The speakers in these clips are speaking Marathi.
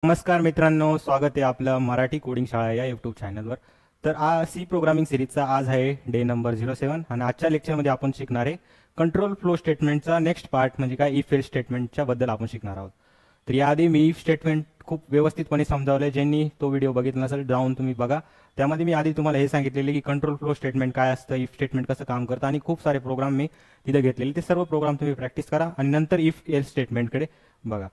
नमस्कार मित्रांनो, स्वागत आहे आपलं मराठी कोडिंग शाळा या यूट्यूब चॅनलवर. तर सी प्रोग्रामिंग सिरीजचा आज आहे डे नंबर 07 आणि आजच्या लेक्चरमध्ये आपण शिकणार आहे कंट्रोल फ्लो स्टेटमेंटचा नेक्स्ट पार्ट म्हणजे काय इफ एल्स स्टेटमेंटच्या बद्दल आपण शिकणार आहोत. तर याआधी मी इफ स्टेटमेंट खूप व्यवस्थितपणे समजावले. ज्यांनी तो व्हिडिओ बघितला नसेल जाऊन तुम्ही बघा. त्यामध्ये मी आधी तुम्हाला हे सांगितलेले की कंट्रोल फ्लो स्टेटमेंट काय असतं, इफ स्टेटमेंट कसं काम करतं आणि खूप सारे प्रोग्राम मी तिथे घेतलेले. ते सर्व प्रोग्राम तुम्ही प्रॅक्टिस करा आणि नंतर इफ एल्स स्टेटमेंटकडे बघा.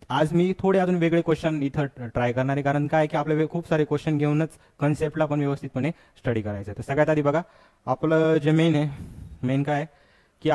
आज मी थोडे अजून वेगळे क्वेश्चन इथं ट्राय करणार आहे, कारण काय की आपले खूप सारे क्वेश्चन घेऊनच कन्सेप्टला पण व्यवस्थितपणे स्टडी करायचं आहे. तर सगळ्यात आधी बघा, आपलं जे मेन काय की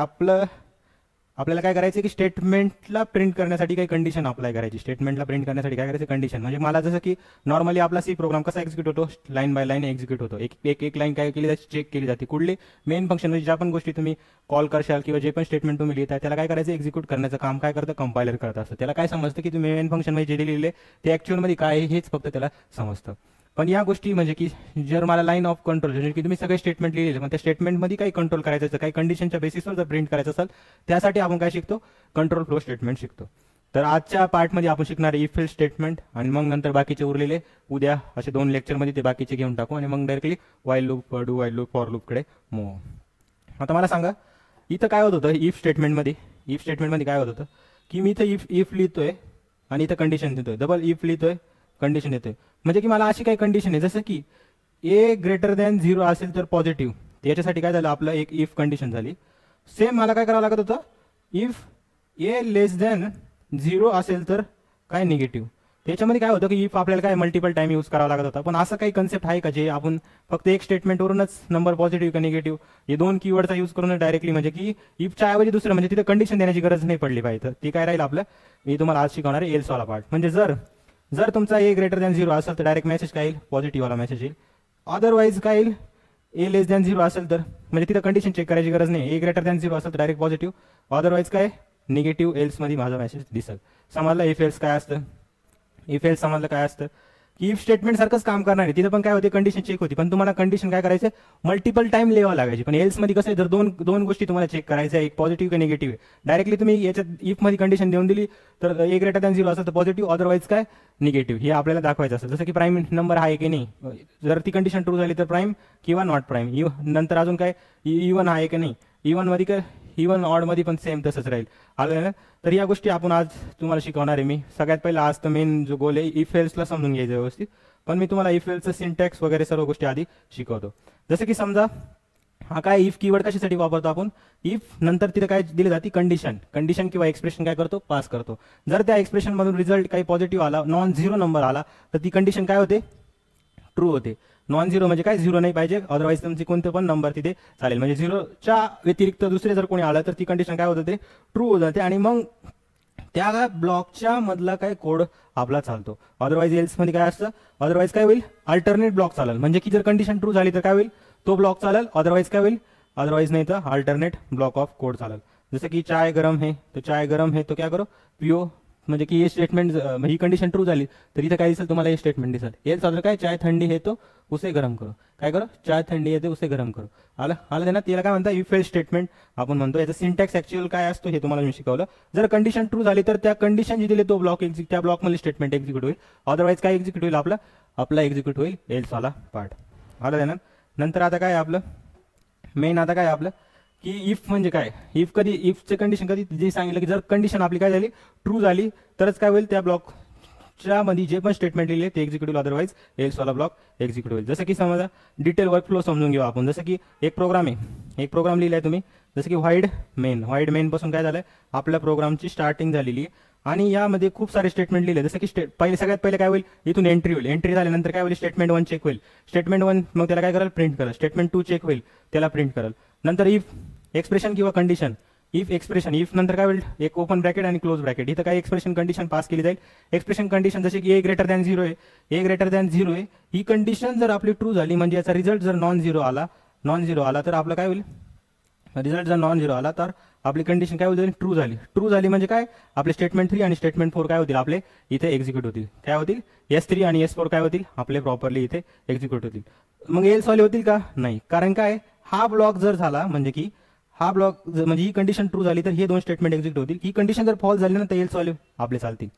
आपल्याला काय करायचं की स्टेटमेंटला प्रिंट करण्यासाठी काही कंडिशन अप्लाय करायची. स्टेटमेंटला प्रिंट करण्यासाठी काय करायचं कंडिशन, म्हणजे मला जसं की नॉर्मली आपला सी प्रोग्राम कसा एक्झिक्यूट होतो, लाईन बाय लाईन एक्झिक्यूट होतो. एक लाईन काय केली जाते, चेक केली जाते. कुठली मेन फंक्शन म्हणजे ज्या पण गोष्टी तुम्ही कॉल करशाल किंवा जे पण स्टेटमेंट तुम्ही लिहिताय त्याला काय करायचं, एक्झिक्यूट करण्याचं काम काय करतं, कंपायलर करत असतं. त्याला काय समजतं की तुम्ही मेन फंक्शन मध्ये जे लिहिले ते ऍक्च्युअलमध्ये काय हेच फक्त त्याला समजतं. पण या गोष्टी म्हणजे की जर मला लाईन ऑफ कंट्रोल म्हणजे की तुम्ही सगळे स्टेटमेंट लिहिले पण त्या स्टेटमेंटमध्ये काही कंट्रोल करायचं असेल, काही कंडिशनच्या बेसिसवर जर प्रिंट करायचं असेल, त्यासाठी आपण काय शिकतो, कंट्रोल फ्लो स्टेटमेंट शिकतो. तर आजच्या पार्टमध्ये आपण शिकणार इफ एल्स स्टेटमेंट आणि मग नंतर बाकीचे उरलेले उद्या असे 2 लेक्चरमध्ये ते बाकीचे घेऊन टाकू आणि मग directly while loop, do while loop, for लूपकडे मूव. आता मला सांगा इथं काय होत होतं इफ स्टेटमेंटमध्ये काय होत होतं की मी इथं इफ लिहितोय आणि इथं कंडिशन देतोय, डबल इफ लिहितोय, कंडिशन येतोय. म्हणजे की मला अशी काही कंडिशन आहे जसं की ए ग्रेटर दॅन 0 असेल तर पॉझिटिव्ह. याच्यासाठी काय झालं, आपलं एक इफ कंडिशन झाली. सेम मला काय करावं लागत होतं, इफ ए लेस दॅन 0 असेल तर काय निगेटिव्ह. त्याच्यामध्ये काय होतं की इफ आपल्याला काय मल्टिपल टाइम यूज करावा लागत होता. पण असं काही कन्सेप्ट आहे का जे आपण फक्त एक स्टेटमेंटवरूनच नंबर पॉझिटिव्ह का निगेटिव्ह हे 2 कीवर्डचा यूज करून डायरेक्टली म्हणजे की इफच्या ऐवजी दुसरं म्हणजे तिथे कंडिशन देण्याची गरज नाही पडली पाहिजे. तर ती काय राहील आपलं, मी तुम्हाला आज शिकवणार आहे एल्स वाला पार्ट. म्हणजे जर तुमचा ए ग्रेटर दॅन 0 असेल तर डायरेक्ट मेसेज काय येईल, पॉझिटिव्ह वाला मेसेज येईल. अदरवाईज काय येईल, ए लेस दॅन 0 असेल तर म्हणजे तिथं कंडिशन चेक करायची गरज नाही. ए ग्रेटर दॅन 0 असेल तर डायरेक्ट पॉझिटिव्ह, अदरवाईज काय निगेटिव्ह. एल्स मध्ये माझा मेसेज दिसेल. समजलं इफ एल्स काय असतं. इफ एल्स समजलं काय असतं की इफ स्टेटमेंट सारखंच काम करणार आहे. तिथं पण काय होते, कंडिशन चेक होती, पण तुम्हाला कंडिशन काय करायचं, मल्टिपल टाइम लिहावं लागायची. पण एल्स मध्ये कसं आहे, जर दोन गोष्टी तुम्हाला चेक करायच्या, एक पॉझिटिव्ह का निगेटिव्ह आहे, डायरेक्टली तुम्ही याच्यात इफ मध्ये कंडिशन देऊन दिली तर ए ग्रेटर दॅन 0 असेल तर पॉझिटिव्ह, अदरवाईज काय निगेटिव्ह, हे आपल्याला दाखवायचं असेल. जसं की प्राईम नंबर आहे की नाही, जर ती कंडिशन ट्रू झाली तर प्राईम किंवा नॉट प्राईम. नंतर अजून काय इव्हन आहे की नाही, इव्हन मध्ये काय, इव्हन ऑड मध्ये पण सेम तसंच राहील. आलं ना. तर या गोष्टी आपण आज तुम्हाला शिकवणार आहे. मी सगळ्यात पहिला आज तर मेन जो गोल आहे इफ एल्सला समजून घ्यायचं व्यवस्थित, पण मी तुम्हाला इफ एल्सचं सिंटॅक्स वगैरे सर्व गोष्टी आधी शिकवतो. जसं की समजा हा काय इफ कीवर्ड कशासाठी वापरतो आपण, इफ नंतर तिथे काय दिली जाते, कंडिशन किंवा एक्सप्रेशन काय करतो, पास करतो. जर त्या एक्सप्रेशन मधून रिझल्ट काही पॉझिटिव्ह आला, नॉन झिरो नंबर आला तर ती कंडिशन काय होते, ट्रू होते. नॉन झिरो म्हणजे काय, झिरो नाही पाहिजे, अदरवाईज तुमचे कोणते पण नंबर तिथे चालेल. म्हणजे झिरोच्या व्यतिरिक्त दुसरे जर कोणी आलं तर ती कंडिशन काय होत होते, ट्रू होत जाते. आणि मग त्या ब्लॉकच्या मधला काय कोड आपला चालतो. अदरवाईज एल्स मध्ये काय असतं, अदरवाईज काय होईल, अल्टरनेट ब्लॉक चालेल. म्हणजे की जर कंडिशन ट्रू झाली तर काय होईल, तो ब्लॉक चालेल, अदरवाईज काय होईल, अदरवाईज नाही तर अल्टरनेट ब्लॉक ऑफ कोड चालेल. जसं की चाय गरम है तो चाय गरम है तो क्या करो पिओ. म्हणजे की हे स्टेटमेंट ही कंडिशन ट्रू झाली तर इथं काय दिसेल तुम्हाला, हे स्टेटमेंट दिसेल. एल्स अदर काय, चाय थंडी है तो उसे गरम करो, काय करो, चाय थंडी आहे ते उसे गरम करो. आलं ना. त्याला काय म्हणतात, इफ एल्स स्टेटमेंट आपण म्हणतो. याचा सिंटॅक्स ऍक्च्युअल काय असतो हे तुम्हाला मी शिकवलं. जर कंडिशन ट्रू झाली तर त्या कंडिशन जी दिली तो ब्लॉक त्या ब्लॉकमध्ये स्टेटमेंट एक्झिक्यूट होईल, अदरवाईज काय एक्झिक्यूट होईल, आपला एक्झिक्यूट होईल एल्स वाला पार्ट. आलं ना. नंतर आता काय आपलं मेन, आता काय आपलं की इफ म्हणजे काय, इफ कधी, इफचे कंडिशन कधी जे सांगितलं की जर कंडिशन आपली काय झाली, ट्रू झाली तरच काय होईल, त्या ब्लॉकच्या मध्ये जे पण स्टेटमेंट लिहिले ते एक्झिक्यूट होईल, अदरवाईज एल्स वाला ब्लॉक एक्झिक्यूट होईल. जसं की समजा डिटेल वर्क फ्लो समजून घेऊ आपण. जसं की एक प्रोग्राम आहे, एक प्रोग्राम लिहिलाय तुम्ही, जसं की व्हाईड मेन पासून काय झालंय, आपल्या प्रोग्रामची स्टार्टिंग झालेली आहे आणि यामध्ये खूप सारे स्टेटमेंट लिहिले. जसं की सगळ्यात पहिले काय होईल, इथून एंट्री होईल, एंट्री झाल्यानंतर काय होईल, स्टेटमेंट 1 चेक होईल, स्टेटमेंट 1 मग त्याला काय करेल, प्रिंट करेल, स्टेटमेंट 2 चेक होईल, त्याला प्रिंट करेल. नंतर इफ एक्सप्रेशन किंवा कंडिशन, इफ एक्सप्रेशन, इफ नंतर काय होईल, एक ओपन ब्रॅकेट आणि क्लोज ब्रॅकेट, इथं काय एक्सप्रेशन कंडिशन पास केली जाईल. एक्सप्रेशन कंडिशन जसे की ए ग्रेटर दॅन 0 आहे, ए ग्रेटर दॅन 0 आहे, ही कंडिशन जर आपली ट्रू झाली म्हणजे याचा रिझल्ट जर नॉन झिरो आला तर आपलं काय होईल, रिझल्ट जर नॉन झिरो आला तर आपली कंडिशन काय होईल, ट्रू झाली म्हणजे काय, आपले स्टेटमेंट 3 आणि स्टेटमेंट 4 काय होतील, आपले इथे एक्झिक्यूट होतील. काय होतील, S3 आणि S4 काय होतील, आपले प्रॉपरली इथे एक्झिक्यूट होतील. मग एल्स वाले होतील का, नाही. कारण काय, हा ब्लॉक जर झाला म्हणजे की हा ब्लॉक म्हणजे ही कंडिशन ट्रू झाली तर हे 2 स्टेटमेंट एक्झिक्यूट होतील. ही कंडिशन जर फॉल्स झाली ना तर एल्स वाले आपले चालतील.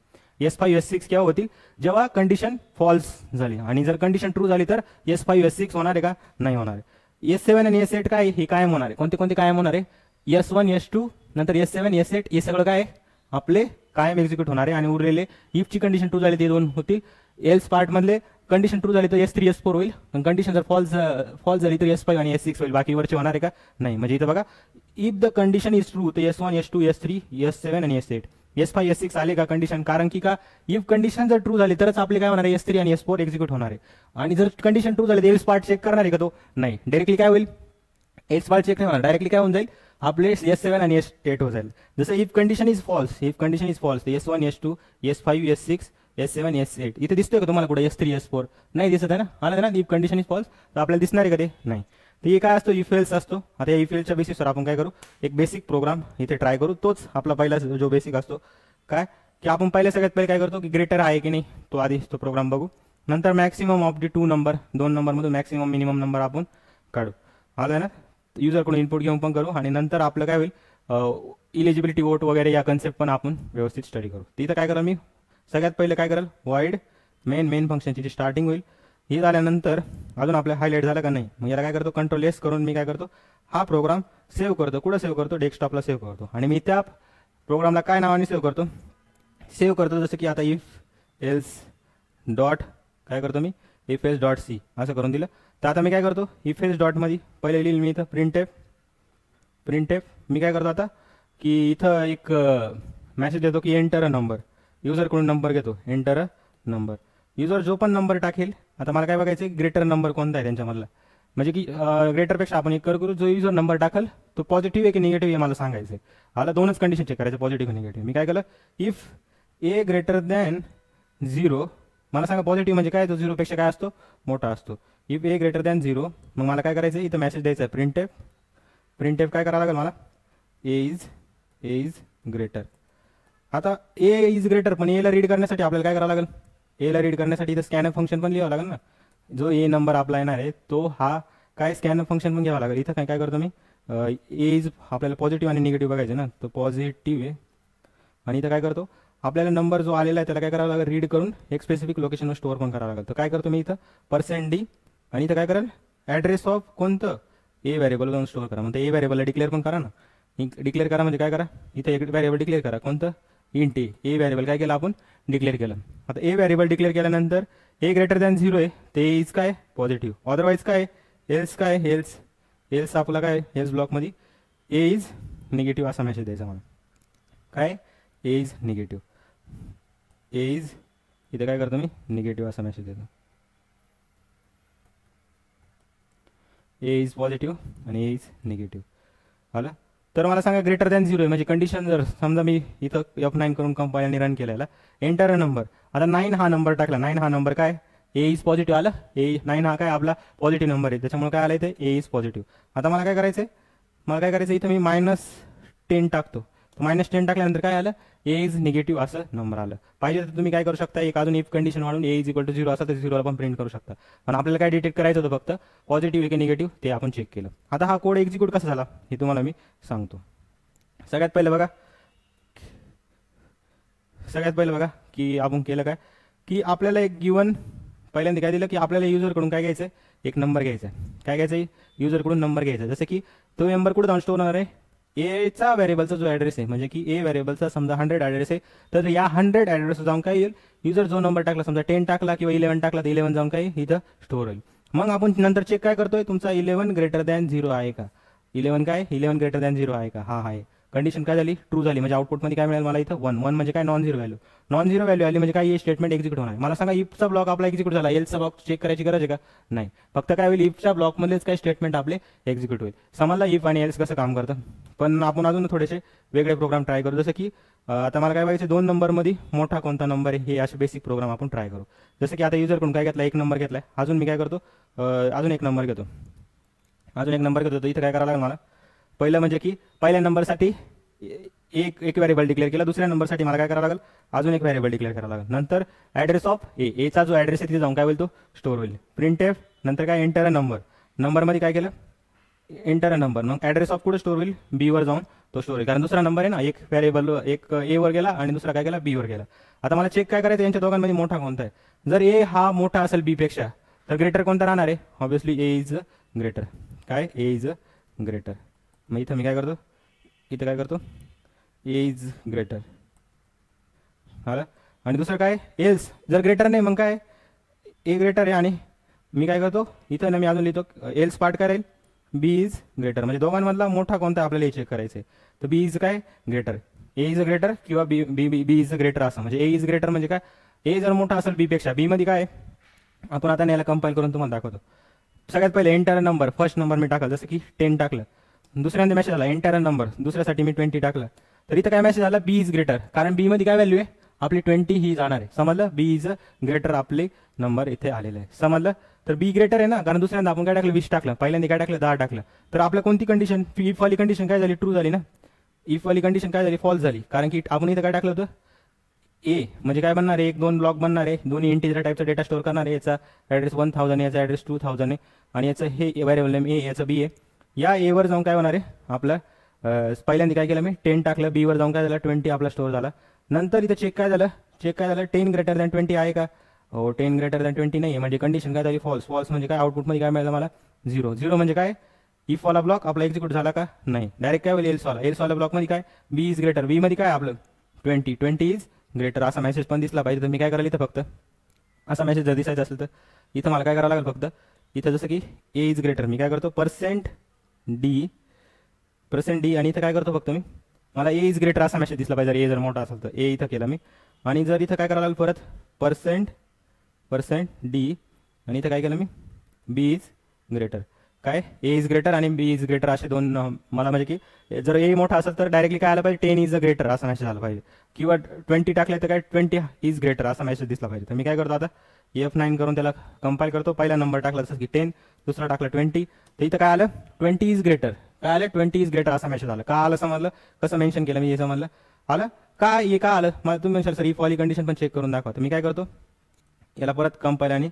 S5 S6 केव्हा होतील, जेव्हा कंडिशन फॉल्स झाली, आणि जर कंडिशन ट्रू झाली तर S5 S6 होणार आहे का, नाही होणार आहे. S7 आणि S8 काय हे कायम होणार आहे, कोणते कोणते कायम होणार आहे, S1 S2 नंतर S7 S8 हे सगळं काय आपले कायम एक्झिक्यूट होणार आहे. आणि उरलेले इफची कंडिशन ट्रू झाली ते दोन होतील. एल्स पार्ट मधले कंडिशन ट्रू झाली तर S3 S4 होईल, कंडिशन जर फॉल्स झाली तर S5 आणि S6 होईल, बाकी वरचे होणार आहे का, नाही. म्हणजे इथं बघा, if the condition is true तर S1 S2 S3 S7 आणि S8. S5 S6 आले का कंडिशन, कारण की का, इफ कंडिशन जर ट्रू झाली तरच आपले काय होणार आहे, S3 आणि S4 एक्झिक्यूट होणार आहे. आणि जर कंडिशन ट्रू झाली तर एल्स पार्ट चेक करणार आहे का तो, नाही. डायरेक्टली काय होईल, एल्स पार्ट चेक नाही होणार, डायरेक्टली काय होऊन जाईल आपले S7 आणि S8 हो जाईल. जसं इफ कंडिशन इज फॉल्स तर S1 S2 S5 S6 S7 S8 इथे दिसतोय का तुम्हाला कुठे S3 S4, नाही दिसत आहे ना, आलं ना. इफ कंडिशन इज फॉल्स तर आपल्याला दिसणार आहे का ते, नाही. तर हे काय असतो, इफ एल्स असतो. आता या इफ एल्सच्या बेसिसवर आपण काय करू, एक बेसिक प्रोग्राम इथे ट्राय करू. तोच आपला पहिला जो बेसिक असतो, काय की आपण सगळ्यात पहिले काय करतो की ग्रेटर आहे की नाही तो आधी तो प्रोग्राम बघू, नंतर मॅक्सिमम ऑफ दी दोन नंबरमधून मॅक्सिमम मिनिमम नंबर आपण काढू, आलं ना. युजरकडून इनपुट घेऊन पण करू, आणि नंतर आपलं काय होईल, इलिजिबिलिटी वोट वगैरे या कन्सेप्ट पण आपण व्यवस्थित स्टडी करू. तिथं काय करा, मी सगळ्यात पहिले काय करेल, वॉइड मेन फंक्शनची जी स्टार्टिंग होईल, हे झाल्यानंतर अजून आपल्या हायलाइट झालं का नाही, मग याला काय करतो, कंट्रोल एस करून मी काय करतो, हा प्रोग्राम सेव्ह करतो. कुठं सेव्ह करतो, डेस्कटॉपला सेव्ह करतो. आणि मी त्या प्रोग्रामला काय नावाने सेव्ह करतो, जसं की आता इफ एल्स डॉट काय करतो मी, इफ एल्स डॉट सी असं करून दिलं. तर आता मी काय करतो, इफ एल्स डॉटमध्ये पहिले लिहिल मी इथं प्रिंट एफ मी काय करतो आता की इथं एक मेसेज देतो की एंटर अ नंबर. युजरकडून नंबर घेतो, एंटर अ नंबर. युजर जो पण नंबर टाकेल, आता मला काय बघायचं ग्रेटर नंबर कोणता आहे त्यांच्यामधला, म्हणजे की ग्रेटरपेक्षा आपण एक करू, जो युजर नंबर टाकल तो पॉझिटिव्ह आहे की निगेटिव्ह आहे मला सांगायचं. आता दोनच कंडिशन चेक करायचं, पॉझिटिव्ह निगेटिव्ह. मी काय केलं, इफ ए ग्रेटर दॅन 0, मला सांगा पॉझिटिव्ह म्हणजे काय, तो 0पेक्षा काय असतो, मोठा असतो. इफ ए ग्रेटर दॅन 0, मग मला काय करायचं, इथं मेसेज द्यायचा आहे प्रिंट एफ काय करावं लागेल मला, ए इज ग्रेटर. आता ए इज ग्रेटर, पण एला रीड करण्यासाठी आपल्याला काय करावं लागेल, एला रीड करण्यासाठी इथं स्कॅनअप फंक्शन पण लिहावं लागेल ना. जो ए नंबर आपला येणार आहे तो हा काय स्कॅनअप फंक्शन पण घ्यावा लागेल. इथं काय करतो मी, ए इज आपल्याला पॉझिटिव्ह आणि निगेटिव्ह बघायचं ना, तो पॉझिटिव्ह आहे. आणि इथं काय करतो, आपल्याला नंबर जो आलेला आहे त्याला काय करावं लागेल, रीड करून एक स्पेसिफिक लोकेशनवर स्टोअर पण करावं लागेल. तर काय करतो मी इथं %d, आणि इथं काय करेल, ॲड्रेस ऑफ कोणतं, ए व्हॅरिएबल जाऊन स्टोअर करा. म्हणजे ए व्हॅरिएबलला डिक्लेअर पण करा ना, डिक्लेअर करा म्हणजे काय करा, इथं एक व्हॅरिएबल डिक्लेअर करा, कोणतं, इंट ए व्हॅरिएबल काय केलं आपण, डिक्लेअर केलं. आता ए व्हॅरिएबल डिक्लेअर केल्यानंतर ए ग्रेटर दॅन 0 आहे, ते इज काय पॉझिटिव्ह, अदरवाईज काय एल्स, काय एल्स आपला काय एल्स ब्लॉकमध्ये ए इज निगेटिव्ह असा मेसेज द्यायचा मला, काय ए इज निगेटिव्ह, ए इज इथं काय करतो मी, निगेटिव्ह असा मेसेज देतो, ए इज पॉझिटिव्ह आणि ए इज निगेटिव्ह. आलं. तर मला सांगा ग्रेटर दॅन 0 आहे, म्हणजे कंडिशन जर समजा मी इथं F9 करून कंपाईल आणि रन केलेला, एंटर अ नंबर. आता 9 हा नंबर टाकला, 9 हा नंबर काय, ए इज पॉझिटिव्ह आलं, 9 हा काय आपला पॉझिटिव्ह नंबर आहे, त्याच्यामुळे काय आलं इथे, ए इज पॉझिटिव्ह. आता मला काय करायचं इथं मी -10 टाकतो. -10 टाकल्यानंतर काय आलं, ए इज निगेटिव्ह असं नंबर आलं. पाहिजे तर तुम्ही काय करू शकता, एक अजून इफ कंडिशन वाढून ए इज इक्वल टू 0 असं तर 0 पण प्रिंट करू शकता. पण आपल्याला काय डिटेक्ट करायचं होतं, फक्त पॉझिटिव्ह की निगेटिव्ह ते आपण चेक केलं. आता हा कोड एक्झिक्यूट कसा झाला हे तुम्हाला मी सांगतो. सगळ्यात पहिलं बघा की आपण केलं काय, की आपल्याला एक गिवन पहिल्यांदा काय दिलं, की आपल्याला युजरकडून काय घ्यायचं, एक नंबर घ्यायचा. काय घ्यायचं, युजरकडून नंबर घ्यायचा. जसं की तो नंबर कुठे जाऊन स्टोअर होणार आहे, एचा व्हेरिएबलचा जो ॲड्रेस आहे, म्हणजे की ए व्हेरिएबलचा समजा 100 ॲड्रेस आहे, तर या 100 ॲड्रेस जाऊन काय येईल, युजर जो नंबर टाकला, समजा 10 टाकला किंवा 11 टाकला, तर 11 जाऊन काय इथं स्टोअर होईल. मग आपण नंतर चेक काय करतोय, तुमचा 11 ग्रेटर दॅन 0 आहे का, 11 ग्रेटर दॅन 0 आहे का, हा आहे. कंडिशन काय झाली, ट्रू झाली, म्हणजे आउटपुटमध्ये काय मिळेल मला इथं 1 म्हणजे काय, नॉन झिरो व्हॅल्यू आली, म्हणजे काय हे स्टेटमेंट एक्झिक्यूट होणार. मला सांगा इफचा ब्लॉक आपला एक्झिक्यूट झाला, एल्सचा ब्लॉक चेक करायची गरज आहे का, नाही. फक्त काय होईल, इफच्या ब्लॉकमध्येच काय स्टेटमेंट आपले एक्झिक्यूट होईल. समजला इफ आणि एल्स कसं काम करतं. पण आपण अजून थोडेसे वेगळे प्रोग्राम ट्राय करू. जसं की आता मला काय बघायचं, 2 नंबरमध्ये मोठा कोणता नंबर आहे, हे असे बेसिक प्रोग्राम आपण ट्राय करू. जसं की आता युजरकडून काय घेतला, 1 नंबर घेतलाय, अजून मी काय करतो, अजून एक नंबर घेतो. तर इथं काय करावं लागेल मला, पहिलं म्हणजे की पहिल्या नंबरसाठी एक व्हेरिएबल डिक्लेअर केला, दुसऱ्या नंबरसाठी मला काय करावं लागेल, अजून एक व्हेरिएबल डिक्लेअर करावं लागेल. नंतर ॲड्रेस ऑफ एचा जो ॲड्रेस आहे तिथे जाऊन काय होईल, तो स्टोअर होईल. प्रिंट एफ, नंतर काय एंटर अ नंबरमध्ये काय केलं, एंटर अ नंबर. मग ॲड्रेस ऑफ कुठे स्टोअर होईल, बी वर जाऊन तो स्टोअर होईल, कारण दुसरा नंबर आहे ना, एक व्हेरिएबल एक ए वर गेला आणि दुसरा काय गेला, बी वर गेला. आता मला चेक काय करायचं यांच्या दोघांमध्ये मोठा कोणता आहे. जर ए हा मोठा असेल बी पेक्षा तर ग्रेटर कोणता राहणार आहे. Obviously A is greater. काय ए इज ग्रेटर. मग इथं मी काय करतो, इथं काय करतो ए इज ग्रेटर. आलं. आणि दुसरं काय एल्स जर ग्रेटर नाही मग काय ए ग्रेटर आहे. आणि मी काय करतो इथं ना मी अजून लिहितो एल्स पार्ट काय राहील बी इज ग्रेटर. म्हणजे दोघांमधला मोठा कोणता आपल्याला हे चेक करायचं आहे. तर बी इज काय ग्रेटर, ए इज ग्रेटर किंवा बी बी बी इज ग्रेटर असं. म्हणजे ए इज ग्रेटर म्हणजे काय ए जर मोठा असेल बी पेक्षा. बी मध्ये काय आपण आता याला कंपाईल करून तुम्हाला दाखवतो. सगळ्यात पहिले एंटर नंबर फर्स्ट नंबर मी टाकलं जसं की 10 टाकलं. दुसऱ्यांदा मेसेज आला एंटर नंबर, दुसऱ्यासाठी मी 20 टाकलं. तर इथं काय मेसेज आला बी इज ग्रेटर, कारण बी मध्ये काय व्हॅल्यू आहे आपली 20 ही जाणार आहे. समजलं. बी इज ग्रेटर आपले नंबर इथे आलेले आहे. समजलं. तर बी ग्रेटर आहे ना, कारण दुसऱ्यांदा आपण काय टाकलं 20 टाकलं, पहिल्यांदा काय टाकलं 10 टाकलं. तर आपल्या कोणती कंडिशन इफ वाली कंडिशन काय झाली ट्रू झाली ना. इफ वाली कंडिशन काय झाली फॉल्स झाली, कारण की आपण इथं काय टाकलं होतं ए म्हणजे काय बनणार आहे 1-2 ब्लॉक बनणार आहे. दोन्ही इंटिजर टाईपचा डेटा स्टोअर करणार आहे. याचा ॲड्रेस 1000 याचा ॲड्रेस 2000 आहे आणि याचं हे व्हेरिएबल नेम ए याचं बी आहे. या ए वर जाऊन काय होणार आहे आपलं पहिल्यांदा काय केलं मी 10 टाकलं, बी वर जाऊन काय झालं 20 आपला स्टोअर झाला. नंतर इथं चेक काय झालं 10 ग्रेटर दॅन 20 आहे का. हो 10 ग्रेटर दॅन 20 नाही आहे, म्हणजे कंडिशन काय झाली फॉल्स. फॉल्स म्हणजे काय आउटपुटमध्ये काय मिळालं मला 0. 0 म्हणजे काय इफ वाला ब्लॉक आपला एक्झिक्यूट झाला का नाही. डायरेक्ट काय होईल एल्स वाला ब्लॉकमध्ये काय बी इज ग्रेटर, बी मध्ये काय आपलं 20 इज ग्रेटर असा मेसेज पण दिसला पाहिजे. तर मी काय करायला इथं फक्त असा मेसेज जर दिसायचा असेल तर इथं मला काय करावं लागेल फक्त इथं जसं की ए इज ग्रेटर मी काय करतो %d आणि इथं काय करतो फक्त मी मला ए इज ग्रेटर असा मेसेज दिसला पाहिजे. जर ए जर मोठा असेल तर ए इथं केला मी. आणि जर इथं काय करावं लागेल परत %d आणि इथं काय केलं मी बी इज ग्रेटर. काय ए इज ग्रेटर आणि बी इज ग्रेटर असे दोन मला म्हणजे की जर ए मोठा असेल तर डायरेक्टली काय आलं पाहिजे 10 इज अ ग्रेटर असा मेसेज आला पाहिजे, किंवा 20 टाकले तर काय 20 इज ग्रेटर असा मेसेज दिसला पाहिजे. तर मी काय करतो आता F9 करून त्याला कंपाईल करतो. पहिला नंबर टाकला जसं की 10, दुसरा टाकला 20. तर इथं काय आलं 20 इज ग्रेटर. काय आलं 20 इज ग्रेटर असा मेसेज आला. का आलं समजलं, कसं मेन्शन केलं मी हे समजलं आलं का. हे का आलं मला तुम्ही म्हणशाल सर इफ वाली कंडिशन पण चेक करून दाखवा. तर मी काय करतो याला परत कंपाईल आणि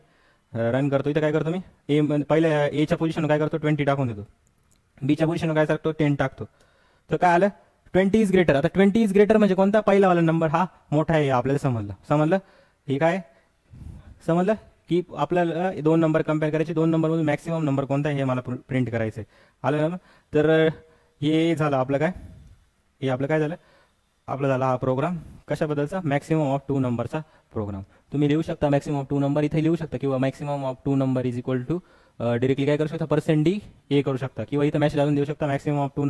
रन करतो. इथं काय करतो मी ए पहिल्या एच्या पोझिशन काय करतो 20 टाकून देतो, बीच्या पोझिशन काय टाकतो 10 टाकतो. तर काय आलं 20 इज ग्रेटर. आता 20 इज ग्रेटर म्हणजे कोणता पहिला वाला नंबर हा मोठा आहे आपल्याला समजलं. हे काय समजलं की आपल्याला 2 नंबर कम्पेअर करायचे, 2 नंबरमधून मॅक्सिमम नंबर कोणता आहे हे मला प्रिंट करायचं आहे. आलं ना. तर हे झालं आपलं काय, हे आपलं काय झालं आपला झाला हा प्रोग्राम कशाबद्दलचा मॅक्सिमम ऑफ 2 नंबरचा प्रोग्राम. तुम्ही लिहू शकता मॅक्सिमम ऑफ 2 नंबर इथे लिहू शकता, किंवा maximum of 2 number is equal to directly काय करू शकता %d ए करू शकता, किंवा इथं मेसेज अजून देऊ शकता मॅक्सिमम ऑफ 2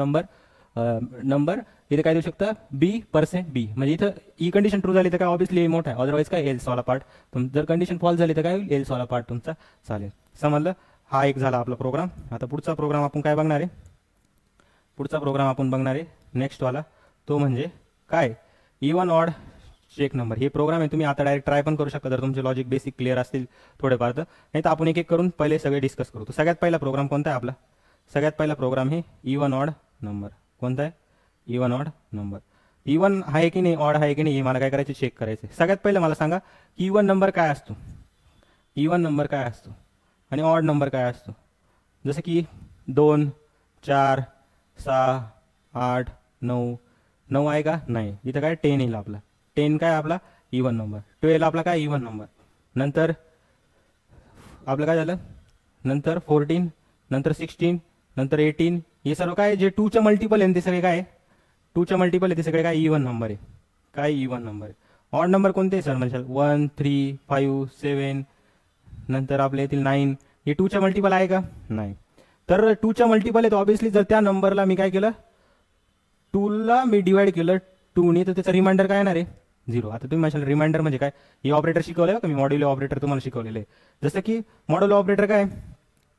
नंबर इथे काय देऊ शकता %b. म्हणजे इथं ही कंडिशन ट्रू झाली तर काय ऑब्विसली मोठा आहे, अदरवाईज काय एल्स वाला पार्ट. जर कंडिशन फॉल्स झाली तर काय होईल एल्स वाला पार्ट तुमचा चालेल. समजलं. हा एक झाला आपला प्रोग्राम. आता पुढचा प्रोग्राम आपण काय बघणार आहे, पुढचा प्रोग्राम आपण बघणार आहे नेक्स्ट वाला, तो म्हणजे काय इवन ऑड चेक नंबर. हे प्रोग्राम आहे तुम्ही आता डायरेक्ट ट्राय पण करू शकता जर तुमचे लॉजिक बेसिक क्लिअर असतील थोडेफार. तर नाही तर आपण एक एक करून पहिले सगळे डिस्कस करू. तर सगळ्यात पहिला प्रोग्राम कोणता आहे आपला, सगळ्यात पहिला प्रोग्राम हे इवन ऑड नंबर. कोणता आहे इवन ऑड नंबर. इवन आहे की नाही ऑड आहे की नाही हे मला काय करायचं चेक करायचं. सगळ्यात पहिलं मला सांगा की इवन नंबर काय असतो, इवन नंबर काय असतो आणि ऑड नंबर काय असतो. जसं की 2, 4, 6, 8, 9. 9 आहे का नाही. इथं काय 10 येईल आपला. 10 काय आपला इवन नंबर. 12 आपला काय इवन नंबर. नंतर आपलं काय झालं नंतर 14, नंतर 16, नंतर 18. हे सर्व काय जे 2च्या मल्टिपल आहे ते सगळे काय 2च्या मल्टिपल आहे ते सगळे काय इवन नंबर आहे. काय इवन नंबर आहे. ऑड नंबर कोणते सर म्हणजे 1, 3, 5, 7, नंतर आपले येतील 9. हे 2च्या मल्टिपल आहे का नाही. तर 2च्या मल्टिपल आहे तर ऑब्विसली जर त्या नंबरला मी काय केलं 2ला मी डिवाइड केलं 2ने तर त्याचा रिमाइंडर काय येणार आहे 0. आता तुम्ही म्हणशाल रिमाइंडर म्हणजे काय, हे ऑपरेटर शिकवलं का मी मॉड्युलो ऑपरेटर तुम्हाला शिकवलेलं आहे. जसं की मॉड्युलो ऑपरेटर काय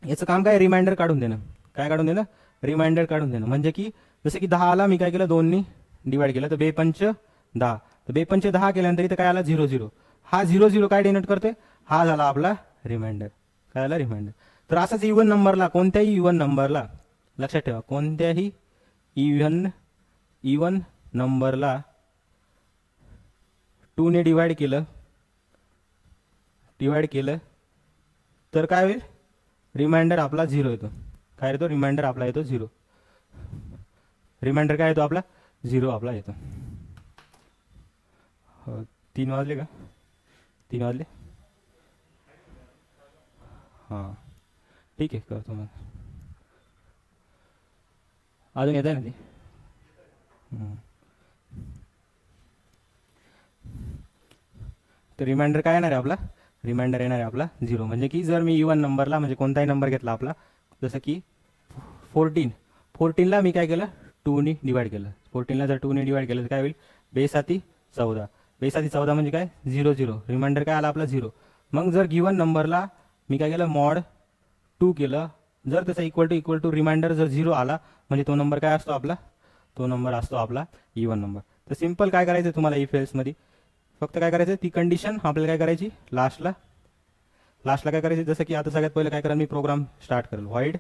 याचं काम काय रिमाइंडर काढून देणं. काय काढून देणं रिमाइंडर काढून देणं. म्हणजे की जसं की 10ला मी काय केलं 2ने डिवाइड केलं तर 2 पंच 10. तर 2 पंच 10 केल्यानंतर इथं काय आला 0 0. हा 0 0 काय डिनोट करते हा झाला आपला रिमाइंडर. काय झाला रिमाइंडर. तर असंच इव्हन नंबरला कोणत्याही इव्हन नंबरला लक्षात ठेवा कोणत्याही इव्हन नंबरला 2ने डिवाइड केलं तर काय होईल रिमाइंडर आपला 0 येतो. काय येतो रिमाइंडर आपला येतो 0. रिमाइंडर काय येतो आपला 0 आपला येतो. 3 वाजले का? 3 वाजले? हां ठीक आहे, करतो मग. अजून येत आहे ना ते? तर रिमाइंडर काय येणार आहे आपला? रिमाइंडर येणार आहे आपला 0. म्हणजे की जर मी इवन नंबरला म्हणजे कोणताही नंबर घेतला आपला, जसं की 14ला मी काय केलं? 2ने डिवाइड केलं. 14ला जर 2ने डिवाइड केलं तर काय होईल? बेसाती 14. बेसाती 14 म्हणजे काय? 0 0. रिमाइंडर काय आला आपला? 0. मग जर गिवन नंबरला मी काय केलं? मॉड 2 केलं. जर त्याचा इक्वल टू रिमाइंडर जर 0 आला म्हणजे तो नंबर काय असतो आपला? तो नंबर असतो आपला इवन नंबर. तर सिंपल काय करायचं तुम्हाला इफ एल्समध्ये? फक्त काय करायचं? ती कंडिशन आपल्याला काय करायची? लास्टला काय करायची? जसं की आता सगळ्यात पहिलं काय करेल मी? प्रोग्राम स्टार्ट करेल. Void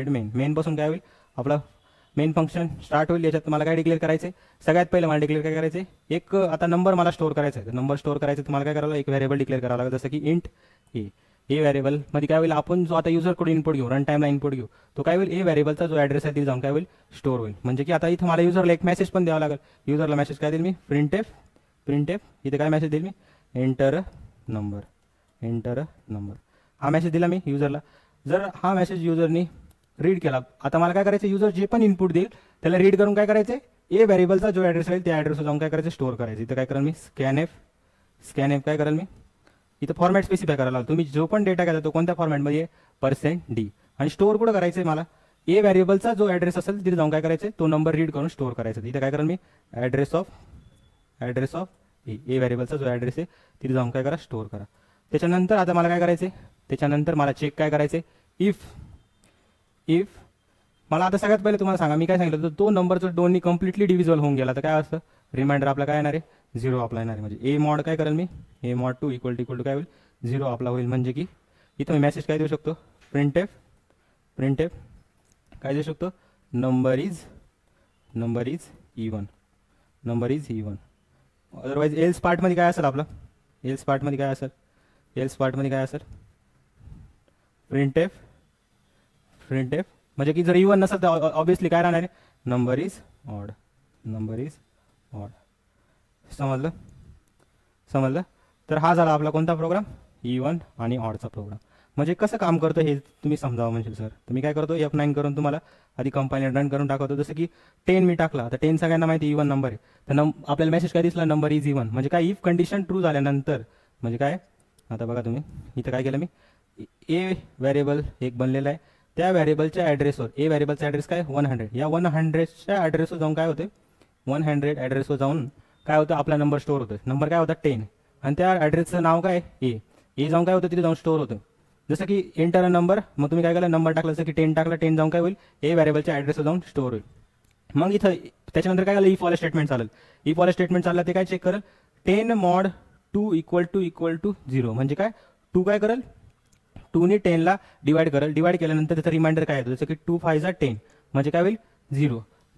main. मेन पासून काय होईल? आपला मेन फंक्शन स्टार्ट होईल. याच्यात मला काय डिक्लेअर करायचं? सगळ्यात पहिलं मला डिक्लेअर काय करायचं? एक आता नंबर मला स्टोअर करायचा आहे. नंबर स्टोअर करायचं तुम्हाला काय करावं? एक व्हेरिएबल डिक्लेअर करावं लागेल, जसं की इंट ए व्हेरिएबल मध्ये काय होईल? आपण जो आता युजरकडून इनपुट घेऊ, रन टाइमला इनपुट घेऊ, तो काय होईल? ए व्हेरिएबलचा जो ॲड्रेस आहे तिथे जाऊन काय होईल? स्टोअर होईल. म्हणजे की आता इथं मला युजरला एक मेसेज पण द्यावा लागेल. युजरला मेसेज काय देईल मी? Print F. इथे काय मेसेज देईल मी? Enter number. हा मेसेज दिला मी युजरला. जर हा मेसेज युजरनी रीड केला, आता मला काय करायचं? युजर जे पण इनपुट देईल त्याला रीड करून काय करायचं? ए व्हेरिएबलचा जो ॲड्रेस आहे त्या ॲड्रेसवर जाऊन काय करायचं? स्टोअर करायचं. इथं काय करेल मी? स्कॅन एफ काय करेल मी? इथं फॉर्मॅट स्पेसिफाय करायला लागतो. तुम्ही जो पण डेटा घ्यायचा तो कोणत्या फॉर्मॅटमध्ये? %d. आणि स्टोअर कुठं करायचं आहे मला? ए व्हेरिएबलचा जो ॲड्रेस असेल तिथे जाऊन काय करायचं? तो नंबर रीड करून स्टोअर करायचा. इथं काय करेल मी? ॲड्रेस ऑफ ए व्हेरिएबलचा जो ॲड्रेस आहे तिथे जाऊन काय करा? स्टोअर करा. त्याच्यानंतर आता मला काय करायचं? त्याच्यानंतर मला चेक काय करायचं? इफ मला आता सगळ्यात पहिले तुम्हाला सांगा मी काय सांगितलं होतं? तो नंबर जर 2नी कम्प्लिटली डिव्हिजल होऊन गेला तर काय असतं? रिमाइंडर आपला काय येणार आहे? 0 आपला येणार आहे. म्हणजे ए मॉड काय करेल मी? ए मॉड 2 इक्वल टू काय होईल? 0 आपला होईल. म्हणजे की इथं मी मेसेज काय देऊ शकतो? प्रिंट एफ काय देऊ शकतो? Number is even. Otherwise else पार्टमध्ये काय असेल आपलं? एल्स पार्टमध्ये काय असेल? प्रिंट एफ म्हणजे की जर इवन नसेल तर ऑब्विसली काय राहणार आहे? Number is odd. समजलं? तर हा झाला आपला कोणता प्रोग्राम? इवन आणि ऑडचा प्रोग्राम. म्हणजे कसं काम करतं हे तुम्ही समजावं म्हणजे सर. तर मी काय करतो? F9 करून तुम्हाला आधी कंपाईल रन करून टाकवतो. जसं की 10 मी टाकला, आता 10 सगळ्यांना माहिती इवन नंबर आहे. तर आपल्याला मेसेज काय दिसला? Number is even. म्हणजे काय? इफ कंडिशन ट्रू झाल्यानंतर म्हणजे काय? आता बघा तुम्ही इथं काय केलं मी? ए व्हेरिएबल एक बनलेला आहे. त्या व्हेरिएबलच्या ॲड्रेसवर ए व्हेरिएबलचा ॲड्रेस काय? 100. या 100च्या ॲड्रेसवर जाऊन काय होते? 100 ॲड्रेसवर जाऊन काय होतं? आपला नंबर स्टोअर होतो. नंबर काय होता? 10. आणि त्या ॲड्रेसचं नाव काय? ए जाऊन काय होतं? तिथे जाऊन स्टोअर होतं. जसं की एंटर नंबर. मग तुम्ही काय केलं? नंबर टाकला, जसं की 10 टाकला, 10 जाऊन काय होईल? ए व्हेरिएबलच्या ॲड्रेसवर जाऊन स्टोअर होईल. मग इथं त्याच्यानंतर काय झालं? इफ वाला स्टेटमेंट चालेल. इफ वाला स्टेटमेंट चाललं ते काय चेक करेल? 10 मॉड 2 इक्वल टू 0. म्हणजे काय? 2 काय करेल? 2ने 10ला डिवाइड करेल. डिवाइड केल्यानंतर त्याचा रिमाइंडर काय येतो? जसं की 2 5 जा 10. म्हणजे काय होईल?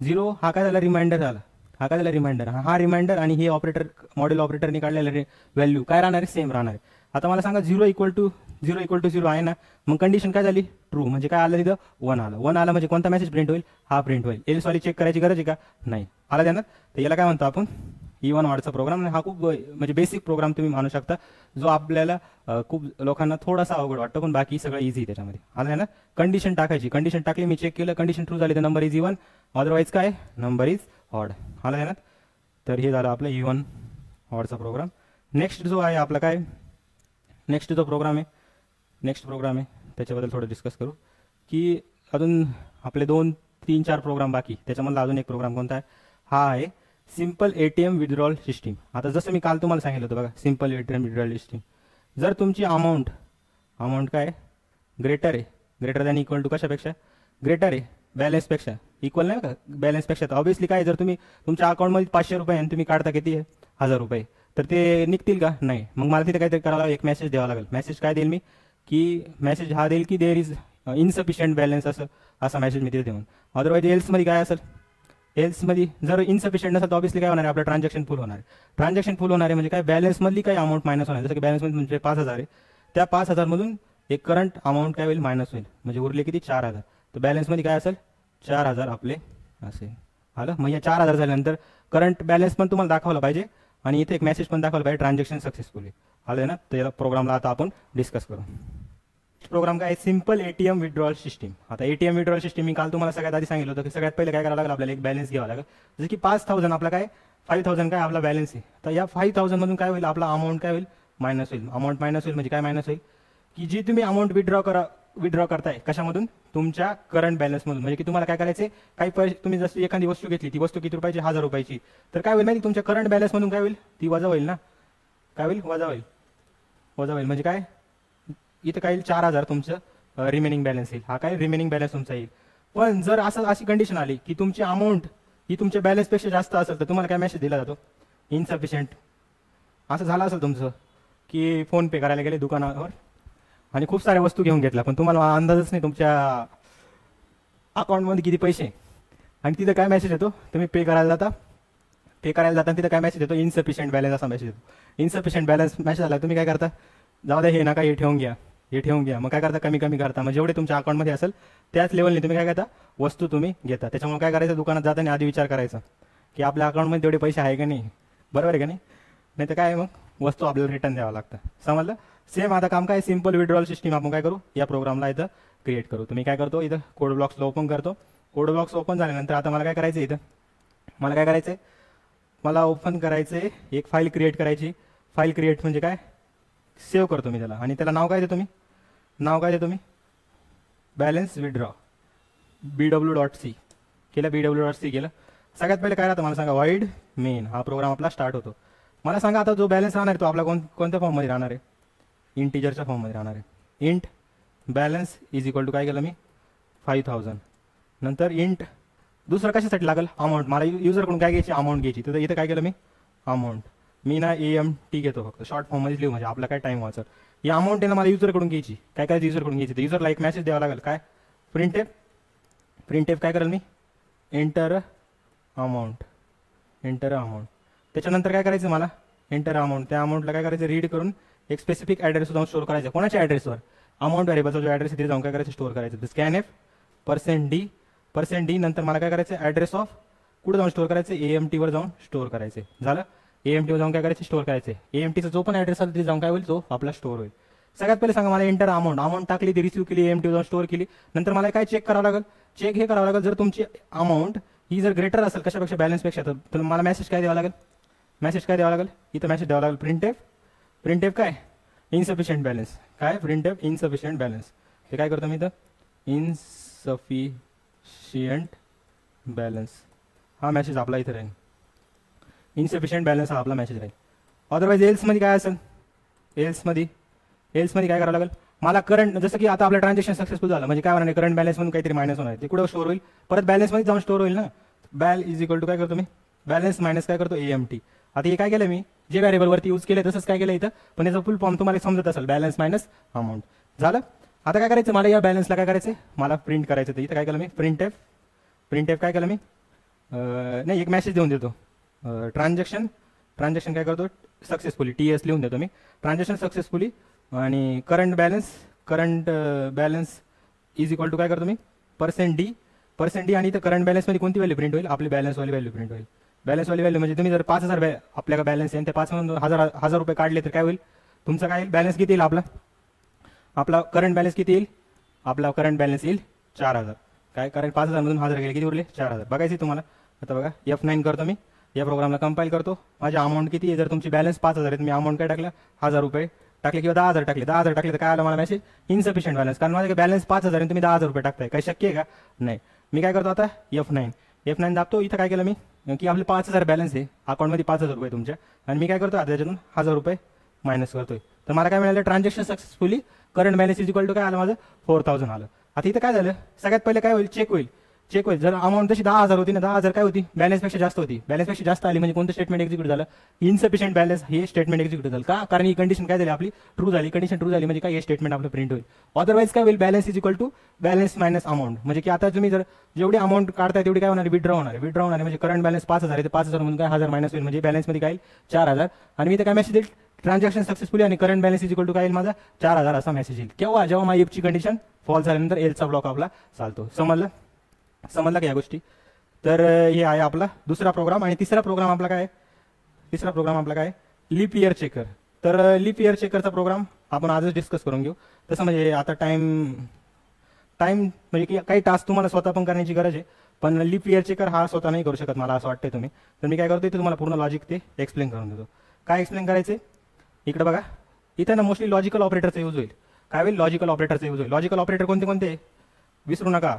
0 हा काय झाला? रिमाइंडर झाला. हा रिमाइंडर आणि हे ऑपरेटर मॉडेल ऑपरेटरने काढलेलं व्हॅल्यू काय राहणार आहे? सेम राहणार आहे. आता मला सांगा 0 इक्वल टू 0 आहे ना? मग कंडिशन काय झाली? ट्रू. म्हणजे काय आलं तिथं? 1 आलं म्हणजे कोणता मेसेज प्रिंट होईल? हा प्रिंट होईल. एल्स वाली चेक करायची गरज आहे का? नाही. आला ध्यानात? तर याला काय म्हणतो आपण? इवन ऑडचा प्रोग्राम. हा खूप म्हणजे बेसिक प्रोग्राम तुम्ही मानू शकता, जो आपल्याला खूप लोकांना थोडासा अवघड वाटतो, पण बाकी सगळं इझी त्याच्यामध्ये. आलं ना? कंडिशन टाकायची. कंडिशन टाकली, मी चेक केलं, कंडिशन ट्रू झाली तर नंबर इज इवन, अदरवाईज काय? Number is odd. आलं ना? तर हे झालं आपलं इवन ऑडचा प्रोग्राम. नेक्स्ट जो आहे आपला काय? नेक्स्ट प्रोग्राम आहे त्याच्याबद्दल थोडं डिस्कस करू. की अजून आपले 2 3 4 प्रोग्राम बाकी, त्याच्यामधला अजून एक प्रोग्राम कोणता आहे? हा आहे सिम्पल ATM विड्रॉल सिस्टीम. आता जसं मी काल तुम्हाला सांगितलं होतं बघा, सिम्पल ATM विड्रॉल सिस्टीम. जर तुमची अमाऊंट काय? ग्रेटर दॅन इक्वल टू कशापेक्षा? ग्रेटर आहे बॅलन्सपेक्षा. इक्वल नाही का? बॅलन्सपेक्षा. तर ऑब्विसली काय? जर तुम्ही तुमच्या अकाउंटमध्ये 500 रुपये आणि तुम्ही काढता किती आहे? 1000 रुपये, तर ते निघतील का? नाही. मग मला तिथे काहीतरी करायला एक मेसेज द्यावा लागेल. मेसेज काय देईल मी? की मेसेज हा देईल की देअर इज इनसफिशियंट बॅलन्स, असा मेसेज मी तिथे देऊन. अदरवाईज एल्समध्ये काय असेल? एल्समध्ये जर इनसफिशियंट नसेल तर ऑब्विसली काय होणार आहे? आपलं ट्रान्झॅक्शन फुल होणार आहे. म्हणजे काय? बॅलन्समधली काही अमाऊंट मायनस होणार. जसं की बॅलन्समध्ये म्हणजे 5000 आहे, त्या 5000 मधून एक करंट अमाऊंट काय होईल? मायनस होईल. म्हणजे उरले किती? 4000. तर बॅलन्समध्ये काय असेल? 4000 आपले असेल. आलं? मग या 4000 झाल्यानंतर करंट बॅलन्स पण तुम्हाला दाखवला पाहिजे आणि इथे एक मेसेज पण दाखवला पाहिजे ट्रान्झॅक्शन सक्सेसफुली आलं ना. तर प्रोग्रामला आता आपण डिस्कस करू. प्रोग्राम काय सिंपल एटीएम विड्रॉल सिस्टीम. आता एटीएम विड्रॉल सिस्टीम मी काल तुम्हाला सगळ्यात आधी सांगितलं होतं की सगळ्यात पहिले काय करावं लागेल आपल्याला एक बॅलन्स घ्यावा लागेल. जसं की 5,000 आपला काय 5,000 काय आपला बॅलन्स आहे. तर या 5,000 मधून काय होईल आपला अमाऊंट काय होईल मायनस होईल. अमाऊंट मायनस होईल म्हणजे काय मायनस होईल की जी तुम्ही अमाऊंट विड्रॉ करताय कशामधून तुमच्या करंट बॅलन्समधून. म्हणजे की तुम्हाला काय करायचे काही पैसे तुम्ही जशी एखादी वस्तू घेतली ती वस्तू किती रुपयाची 1,000 रुपयाची तर काय होईल माहिती तुमच्या करंट बॅलन्समधून काय होईल ती वजा होईल ना. काय होईल वजा होईल म्हणजे काय इथं काय येईल 4,000 तुमचं रिमेनिंग बॅलन्स येईल. हा काय रिमेनिंग बॅलन्स तुमचा येईल. पण जर अशी कंडिशन आली की तुमची अमाऊंट ही तुमच्या बॅलन्सपेक्षा जास्त असेल तर तुम्हाला काय मेसेज दिला जातो इनसफिशियंट. असं झालं असेल तुमचं की फोन पे करायला गेले दुकानावर आणि खूप साऱ्या वस्तू घेऊन घेतल्या पण तुम्हाला अंदाजच नाही तुमच्या अकाउंटमध्ये किती पैसे आणि तिथं काय मेसेज येतो तुम्ही पे करायला जाता तिथं काय मेसेज येतो इनसफिशियंट बॅलन्स असा मेसेज येतो. इनसफिशियंट बॅलन्स मेसेज आला तुम्ही काय करता जाऊ द्या हे नका हे ठेवून घ्या मग काय करता कमी करता. मग जेवढे तुमच्या अकाउंटमध्ये असेल त्याच लेवलने तुम्ही काय करता वस्तू तुम्ही घेता. त्याच्यामुळे काय करायचं दुकानात जाताना आधी विचार करायचा की आपल्या अकाउंटमध्ये तेवढे पैसे आहे का नाही. बरोबर आहे का नाही तर काय मग वस्तू आपल्याला रिटर्न द्यावं लागतं. समजलं. सेम आता काम काय सिंपल विड्रॉल सिस्टीम आपण काय करू या प्रोग्रामला इथं क्रिएट करू. तुम्ही काय करतो इथं कोड ब्लॉक्सला ओपन करतो. कोड ब्लॉक्स ओपन झाल्यानंतर आता मला काय करायचं इथं मला ओपन करायचं एक फाईल क्रिएट करायची. फाईल क्रिएट म्हणजे काय सेव्ह करतो मी त्याला आणि त्याला नाव काय देतो मी बॅलन्स विड्रॉ BW.C केलं. BW.C केलं. सगळ्यात पहिले काय राहतं मला सांगा वाईड मेन हा प्रोग्राम आपला स्टार्ट होतो. मला सांगा आता जो बॅलन्स राहणार आहे तो आपला कोणत्या फॉर्ममध्ये राहणार आहे इंटिजरच्या फॉर्ममध्ये राहणार आहे. Int balance is equal to काय केलं मी 5,000 नंतर इंट दुसरं कशासाठी लागेल अमाऊंट. मला युजरकडून काय घ्यायची अमाऊंट घ्यायची तर इथं काय केलं मी अमाऊंट मी ना AMT घेतो फक्त शॉर्ट फॉर्ममध्ये लिहू म्हणजे आपला काय टाइम वाचत. ही अमाऊंट आहे ना मला युजरकडून घ्यायची. काय करायचं युजरकडून घ्यायची तर युजरला एक मेसेज द्यावा लागेल काय प्रिंट काय करेल मी एंटर अमाऊंट. त्याच्यानंतर काय करायचं मला एंटर अमाऊंट. त्या अमाऊंटला काय करायचं रीड करून एक स्पेसिफिक ॲड्रेस जाऊन स्टोअर करायचं. कोणाच्या ॲड्रेसवर अमाऊंट व्हेरिएबलचा जो ॲड्रेस आहे तिथे जाऊन काय करायचं स्टोअर करायचं. स्कॅनएफ %d नंतर मला काय करायचं ॲड्रेस ऑफ कुठे जाऊन स्टोअर करायचं AMT वर जाऊन स्टोअर करायचे. झालं. AMT वर जाऊन काय करायचे स्टोअर करायचे. AMTचा जो पण ॲड्रेस आला तिथे जाऊन काय होईल तो आपला स्टोअर होईल. सगळ्यात पहिले सांगा मला एंटर अमाऊंट टाकली ती रिसीव्ह केली AMT वर जाऊन स्टोअर केली. नंतर मला काय चेक करावं लागेल जर तुमची अमाऊंट ही जर ग्रेटर असेल कशापेक्षा बॅलन्सपेक्षा तर मला मेसेज काय द्यावा लागेल इथं मेसेज द्यावा लागेल प्रिंट काय इनसफिशियंट बॅलन्स. काय प्रिंट इनसफिशियंट बॅलन्स. हे काय करतो मी इथं इनसफिशियंट बॅलन्स हा मेसेज आपला इथं राहील. इनसफिशियंट बॅलन्स हा आपला मेसेज राहील. अदरवाईज एल्समध्ये काय असेल एल्समध्ये काय करावं लागेल मला करंट जसं की आता आपलं ट्रान्झॅक्शन सक्सेसफुल झालं म्हणजे काय होणार करंट बॅलन्स म्हणून काहीतरी मायनस होणार ते कुठं स्टोअर होईल परत बॅलन्समध्ये जाऊन स्टोअर होईल ना. बॅल इज इक्वल टू काय करतो मी बॅलन्स मायनस काय करतो AMT. आता हे काय केलं मी जे व्हेरिएबलवरती यूज केलं तसंच काय केलं इथं पण याचा फुल फॉर्म तुम्हाला समजत असेल बॅलन्स मायनस अमाऊंट. झालं. आता काय करायचं मला या बॅलन्सला काय करायचं मला प्रिंट करायचं. तर इथं काय केलं मी प्रिंट काय केलं मी नाही एक मेसेज देऊन देतो ट्रान्झॅक्शन काय करतो सक्सेसफुली TS लिहून देतो मी ट्रान्झॅक्शन सक्सेसफुली आणि current balance is equal to काय करतो मी %d आणि इथं करंट बॅलन्समध्ये कोणती व्हॅल्यू प्रिंट होईल आपली बॅलन्सवाली व्हॅल्यू प्रिंट होईल. बॅलन्सवाली व्हॅल्यू म्हणजे तुम्ही जर 5,000 आपल्याला बॅलन्स आहे त्या 5,000 रुपये काढले तर काय होईल तुमचा काय बॅलन्स किती येईल आपला करंट बॅलन्स किती येईल आपला करंट बॅलन्स येईल 4,000. काय कारण 5,000 मधून 1,000 गेले किती उरले 4,000. बघायचे तुम्हाला. आता बघा F9 करतो मी या प्रोग्रामला कंपाईल करतो. माझी अमाऊंट किती आहे जर तुमची बॅलन्स 5,000 आहे तुम्ही अमाऊंट काय टाकलं 1,000 रुपये टाकले किंवा 10,000 टाकले तर काय आलं मला मेसेज इनसफिशियंट बॅलन्स. कारण माझ्या बॅलन्स 5,000 आहे तुम्ही 10,000 रुपये टाकताय काय शक्य आहे का नाही. मी काय करतो आता F9 दाबतो. इथं काय केलं मी की आपले 5,000 बॅलन्स आहे अकाउंटमध्ये 5,000 रुपये तुमच्या आणि मी काय करतो आता त्याच्यातून 1,000 रुपये मायनस करतोय. तर मला काय मिळालं transaction successfully current balance is equal to काय आलं माझं 4,000 आलं. आता इथं काय झालं सगळ्यात पहिले काय होईल चेक होईल जर अमाऊंट तशी 10,000 होती ना 10,000 काय होती बॅलन्सपेक्षा जास्त आली म्हणजे कोणतं स्टेटमेंट एक्झिक्यूट झालं इनसफिशियंट बॅलन्स हे स्टेटमेंट एक्झिक्यूट झालं का कारण ही कंडिशन काय झाली आपली ट्रू झाली म्हणजे काय हे स्टेटमेंट आपलं प्रिंट होईल. अदरवाईज काय होईल balance is equal to balance minus amount म्हणजे की आता तुम्ही जर जेवढी अमाऊंट काढताय तेवढी काय होणार विड्रॉ होणार म्हणजे करंट बॅलन्स 5,000 आहे 5,000 म्हणून काय 1,000 मायनस होईल म्हणजे बॅलन्समध्ये काय 4,000 आणि मी इथे काय मेसेज देईल ट्रान्झॅक्शन सक्सेसफुली आणि current balance is equal to काय येईल माझा 4,000 असा मेसेज येईल. जेव्हा माझी इफची कंडिशन फॉल्स झाल्यानंतर एलचा ब्लॉक आपला चालतो. समजला का या गोष्टी. तर हे आहे आपला दुसरा प्रोग्राम आणि तिसरा प्रोग्राम आपला काय तिसरा प्रोग्राम आपला काय, लीप इयर चेकर. तर लीप इयर चेकरचा प्रोग्राम आपण आजच डिस्कस करून घेऊ. तसं म्हणजे आता टाइम म्हणजे की काही टास्क तुम्हाला स्वतः पण करण्याची गरज आहे, पण लीप इयर चेकर हा स्वतः नाही करू शकत मला असं वाटतंय तुम्ही. तर मी काय करतो ते तुम्हाला पूर्ण लॉजिक ते एक्सप्लेन करून देतो. काय एक्सप्लेन करायचे, इकडे बघा, इथं ना मोस्टली लॉजिकल ऑपरेटरचा यूज होईल. काय होईल, लॉजिकल ऑपरेटरचा यूज होईल. लॉजिकल ऑपरेटर कोणते कोणते विसरू नका,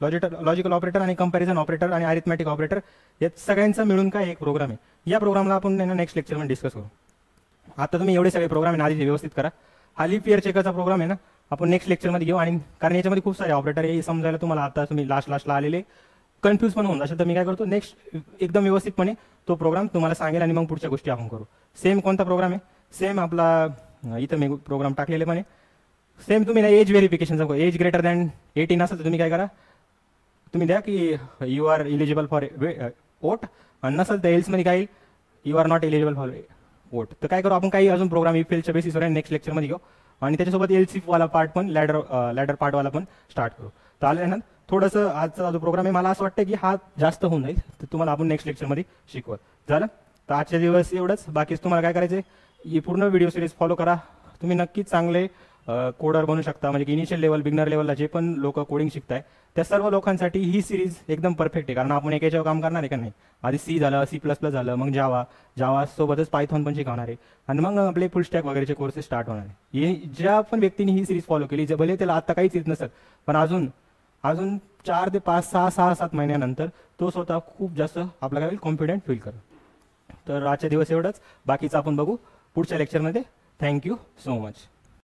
लॉजिकल ऑपरेटर आणि कंपॅरिझन ऑपरेटर आणि अरिथमॅटिक ऑपरेटर या सगळ्यांचा मिळून काय एक प्रोग्राम आहे. या प्रोग्रामला आपण नेक्स्ट लेक्चरमध्ये डिस्कस करू. आता तुम्ही एवढे सगळे प्रोग्राम आहे ना आधी व्यवस्थित करा. हा लीप इयर चेकरचा प्रोग्राम आहे ना आपण नेक्स्ट लेक्चरमध्ये घेऊ. आणि कारण याच्यामध्ये खूप सारे ऑपरेटर हे समजायला तुम्हाला आता तुम्ही लास्टला आलेले कन्फ्यूज पण होऊन असेल, तर मी काय करतो नेक्स्ट एकदम व्यवस्थितपणे तो प्रोग्राम तुम्हाला सांगेल आणि मग पुढच्या गोष्टी आपण करू. सेम कोणता प्रोग्राम आहे, सेम आपला इथं मी प्रोग्राम टाकलेले पण सेम तुम्ही ना एज व्हेरिफिकेशनचा, एज ग्रेटर दॅन 18 असेल तर तुम्ही काय करा, तुम्ही द्या की you are eligible for vote, आणि नसेल तर एल्समध्ये काय you are not eligible for vote. तर काय करू आपण काही अजून प्रोग्राम इफेलच्या बेसिसवर नेक्स्ट लेक्चरमध्ये घेऊ आणि त्याच्यासोबत एलसीफ वाला पार्ट पण लॅडर पार्टवाला पण स्टार्ट करू. तर आलं ना थोडंसं आजचा जो प्रोग्राम आहे मला असं वाटतं की हा जास्त होऊन जाईल, तर तुम्हाला आपण नेक्स्ट लेक्चरमध्ये शिकवत झालं. तर आजच्या दिवस एवढंच. बाकीच तुम्हाला काय करायचं, ही पूर्ण व्हिडिओ सिरीज फॉलो करा. तुम्ही नक्कीच चांगले कोडर बनू शकता. म्हणजे की इनिशियल लेवल, बिगनर लेवलला जे पण लोक कोडिंग शिकताय त्या सर्व लोकांसाठी ही सिरीज एकदम परफेक्ट आहे. कारण आपण एकाच्यावर काम करणार आहे का नाही, आधी सी झालं, C++ झालं, मग जावा सोबतच पायथॉन पण शिकवणार आहे आणि मग आपले फुल स्टॅक वगैरेचे कोर्सेस स्टार्ट होणार आहे. हे ज्या पण व्यक्तीने ही सिरीज फॉलो केली, भले त्याला आता काहीच येत नसेल, पण अजून 4 ते 5, 6, 7 महिन्यानंतर तो स्वतः खूप जास्त आपला काय कॉन्फिडंट फील करेल. तर आजच्या दिवस एवढंच. बाकीचं आपण बघू पुढच्या लेक्चरमध्ये. Thank you so much.